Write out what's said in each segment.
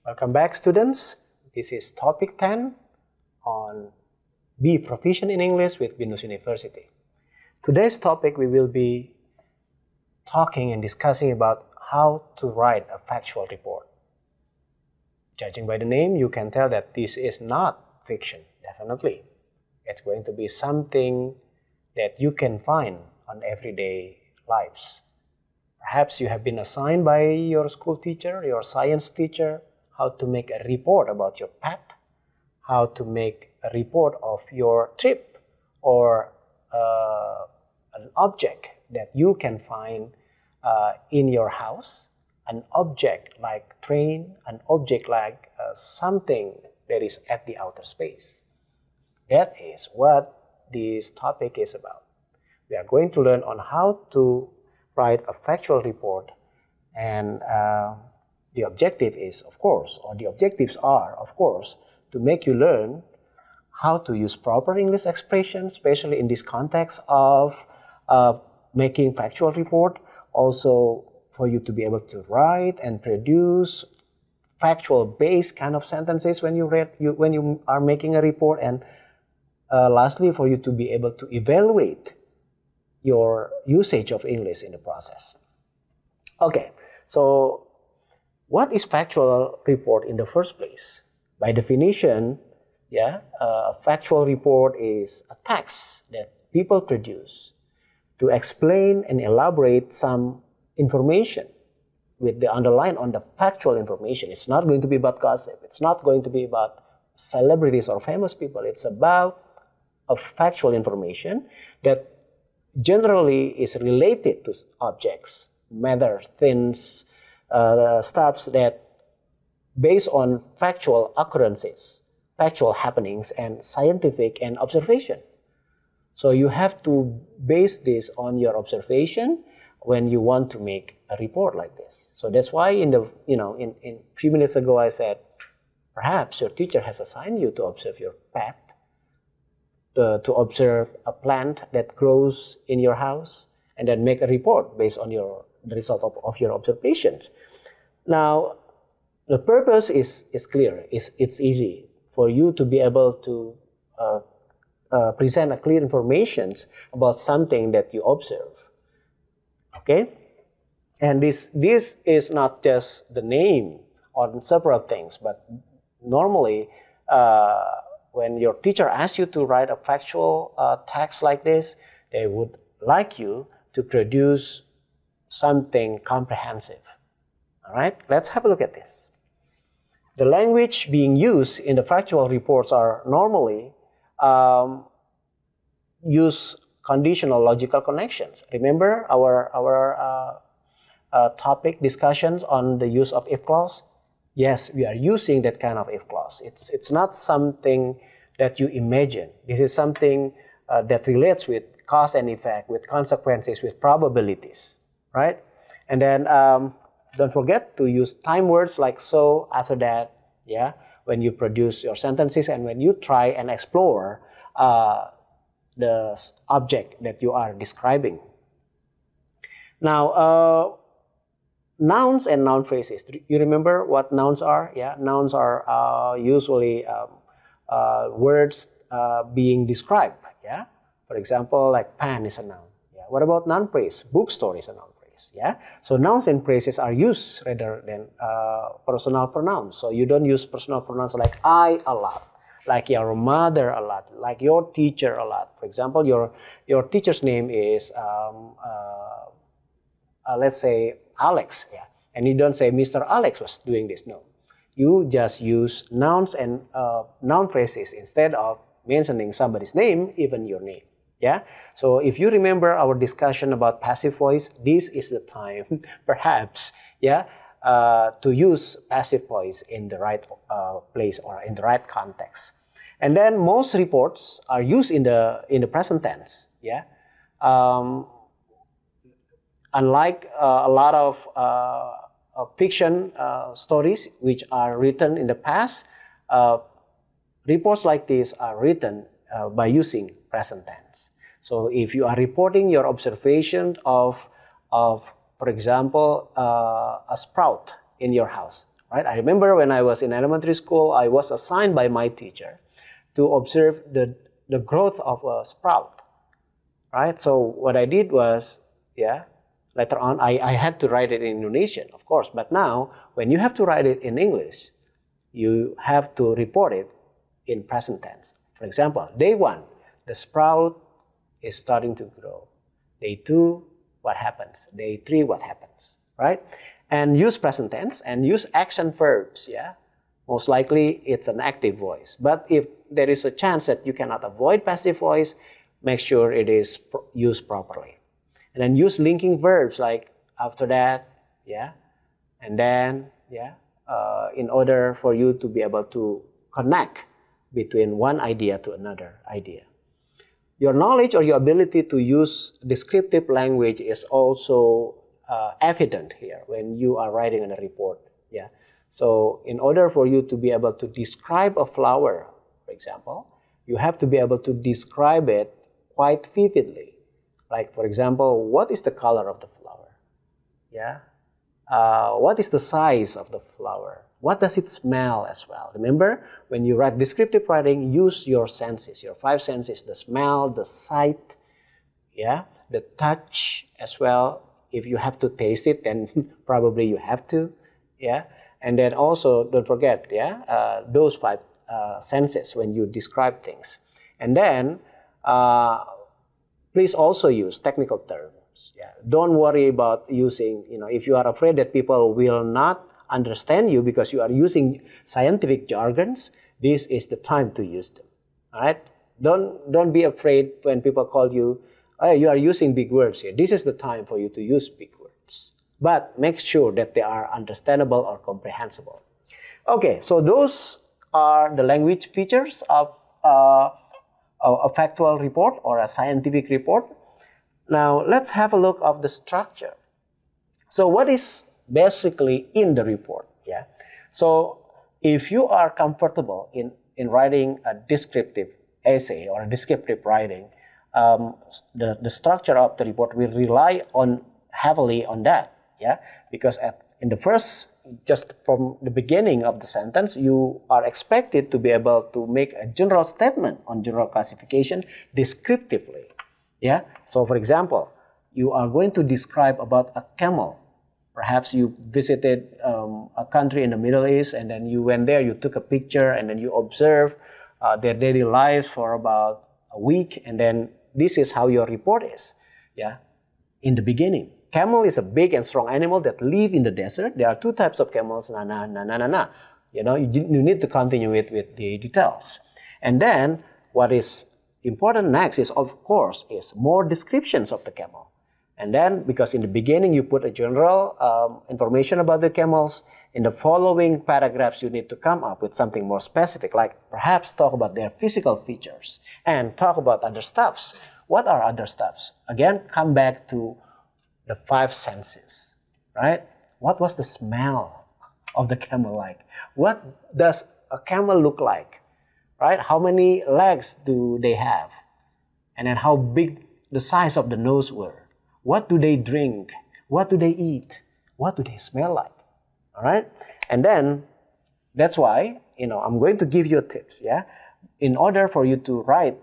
Welcome back, students. This is topic 10 on Be Proficient in English with Binus University. Today's topic we will be talking and discussing about how to write a factual report. Judging by the name, you can tell that this is not fiction, definitely. It's going to be something that you can find on everyday lives. Perhaps you have been assigned by your school teacher, your science teacher, how to make a report about your pet, how to make a report of your trip, or an object that you can find in your house, an object like train, an object like something that is at the outer space. That is what this topic is about. We are going to learn on how to write a factual report, and the objective is, of course, or the objectives are, of course, to make you learn how to use proper English expressions, especially in this context of making factual report. Also, for you to be able to write and produce factual-based kind of sentences when you are making a report, and lastly, for you to be able to evaluate your usage of English in the process. Okay, so what is factual report in the first place? By definition, a factual report is a text that people produce to explain and elaborate some information with the underline on the factual information. It's not going to be about gossip. It's not going to be about celebrities or famous people. It's about a factual information that generally is related to objects, matter, things, stuffs that based on factual occurrences, factual happenings, and scientific and observation. So you have to base this on your observation when you want to make a report like this. So that's why in a few minutes ago I said, perhaps your teacher has assigned you to observe your pet, to observe a plant that grows in your house, and then make a report based on the result of your observations. Now, the purpose is clear. It's easy for you to be able to present a clear information about something that you observe. Okay? And this is not just the name on several things, but normally when your teacher asks you to write a factual text like this, they would like you to produce something comprehensive. All right, let's have a look at this. The language being used in the factual reports are normally use conditional logical connections. Remember our topic discussions on the use of if clause? Yes, we are using that kind of if clause. It's not something that you imagine. This is something that relates with cause and effect, with consequences, with probabilities, right? And then don't forget to use time words like so after that, when you produce your sentences and when you try and explore the object that you are describing. Now, nouns and noun phrases. You remember what nouns are? Yeah, nouns are usually words being described. Yeah, for example, like pen is a noun. Yeah. What about noun phrase? Bookstore is a noun phrase. Yeah. So nouns and phrases are used rather than personal pronouns. So you don't use personal pronouns like I a lot, like your mother a lot, like your teacher a lot. For example, your teacher's name is let's say Alex, and you don't say Mr. Alex was doing this. No, you just use nouns and noun phrases instead of mentioning somebody's name, even your name. Yeah. So if you remember our discussion about passive voice, this is the time, perhaps, to use passive voice in the right place or in the right context. And then most reports are used in the present tense. Yeah. Unlike a lot of fiction stories which are written in the past, reports like this are written by using present tense. So if you are reporting your observation of for example, a sprout in your house, right? I remember when I was in elementary school, I was assigned by my teacher to observe the growth of a sprout, right? So what I did was, yeah, later on, I had to write it in Indonesian, of course, but now, when you have to write it in English, you have to report it in present tense. For example, day 1, the sprout is starting to grow. Day 2, what happens? Day 3, what happens, right? And use present tense and use action verbs, yeah? Most likely, it's an active voice. But if there is a chance that you cannot avoid passive voice, make sure it is used properly. And then use linking verbs like after that, yeah, and then, yeah, in order for you to be able to connect between one idea to another idea. Your knowledge or your ability to use descriptive language is also evident here when you are writing in a report, yeah. So in order for you to be able to describe a flower, for example, you have to be able to describe it quite vividly. Like, for example, what is the color of the flower? Yeah. What is the size of the flower? What does it smell as well? Remember, when you write descriptive writing, use your senses, your 5 senses, the smell, the sight, yeah, the touch as well. If you have to taste it, then probably you have to, yeah. And then also, don't forget, yeah, those 5 senses when you describe things. And then, please also use technical terms. Yeah. Don't worry about using, if you are afraid that people will not understand you because you are using scientific jargons, this is the time to use them. All right? Don't be afraid when people call you, oh, you are using big words here. This is the time for you to use big words. But make sure that they are understandable or comprehensible. Okay, so those are the language features of a factual report or a scientific report. Now, let's have a look of the structure. So what is basically in the report? Yeah. So if you are comfortable in writing a descriptive essay or a descriptive writing, the structure of the report will rely heavily on that. Yeah. Because in the first, just from the beginning of the sentence, you are expected to be able to make a general statement on general classification descriptively. Yeah. So, for example, you are going to describe about a camel. Perhaps you visited a country in the Middle East, and then you went there, you took a picture, and then you observed their daily lives for about a week, and then this is how your report is. Yeah. In the beginning. Camel is a big and strong animal that live in the desert. There are 2 types of camels. You need to continue with the details. And then what is important next is, of course, is more descriptions of the camel. And then, because in the beginning you put a general information about the camels, in the following paragraphs you need to come up with something more specific, like perhaps talk about their physical features and talk about other stuffs. What are other stuffs? Again, come back to the 5 senses, right? What was the smell of the camel like? What does a camel look like, right? How many legs do they have? And then how big the size of the nose were? What do they drink? What do they eat? What do they smell like? All right? And then, that's why, I'm going to give you tips, yeah? In order for you to write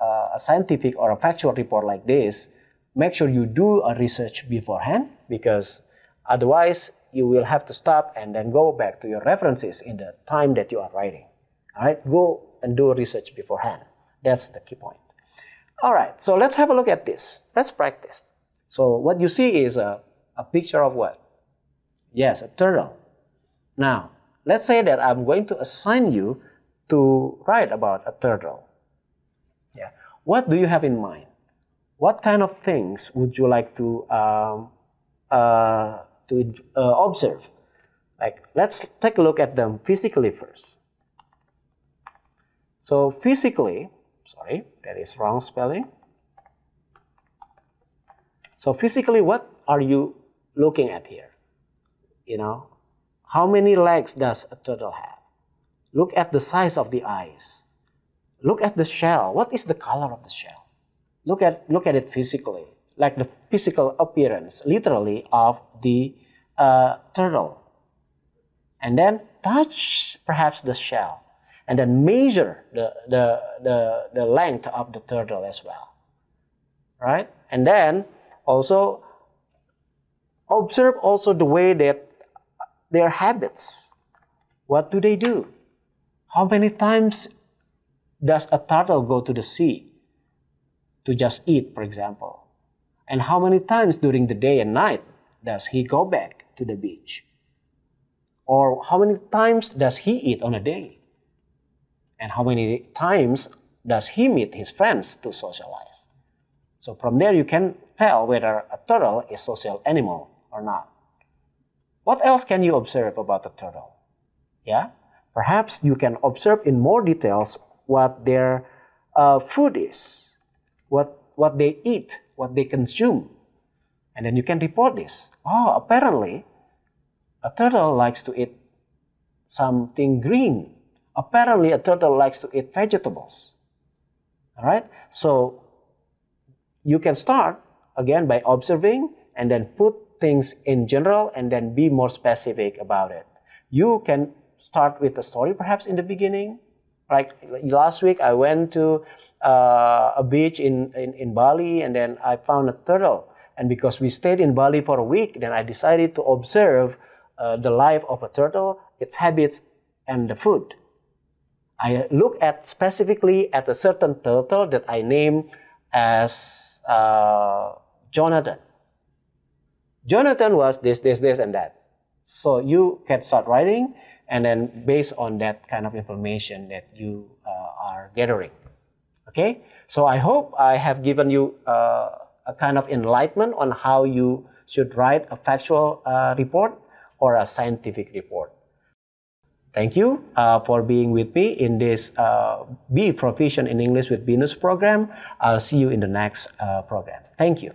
a scientific or a factual report like this, make sure you do a research beforehand, because otherwise you will have to stop and then go back to your references in the time that you are writing. All right, go and do a research beforehand. That's the key point. All right, so let's have a look at this. Let's practice. So what you see is a picture of what? Yes, a turtle. Now, let's say that I'm going to assign you to write about a turtle. Yeah. What do you have in mind? What kind of things would you like to observe? Like, let's take a look at them physically first. So physically, sorry, that is wrong spelling. So physically, what are you looking at here? How many legs does a turtle have? Look at the size of the eyes. Look at the shell. What is the color of the shell? Look at it physically, like the physical appearance, literally, of the turtle. and then touch perhaps the shell, and then measure the length of the turtle as well, right? And then also observe also the way that their habits. What do they do? How many times does a turtle go to the sea to just eat, for example? And how many times during the day and night does he go back to the beach? Or how many times does he eat on a day? And how many times does he meet his friends to socialize? So from there you can tell whether a turtle is a social animal or not. What else can you observe about the turtle? Yeah? Perhaps you can observe in more details what their food is, what they eat, what they consume. And then you can report this. Oh, apparently, a turtle likes to eat something green. Apparently, a turtle likes to eat vegetables. All right? So, you can start, again, by observing and then put things in general and then be more specific about it. You can start with a story perhaps in the beginning. Like last week, I went to a beach in Bali, and then I found a turtle. And because we stayed in Bali for a week, then I decided to observe the life of a turtle, its habits, and the food. I look at specifically at a certain turtle that I named as Jonathan. Jonathan was this, and that. So you can start writing, and then based on that kind of information that you are gathering. Okay? So I hope I have given you a kind of enlightenment on how you should write a factual report or a scientific report. Thank you for being with me in this Be Proficient in English with Binus program. I'll see you in the next program. Thank you.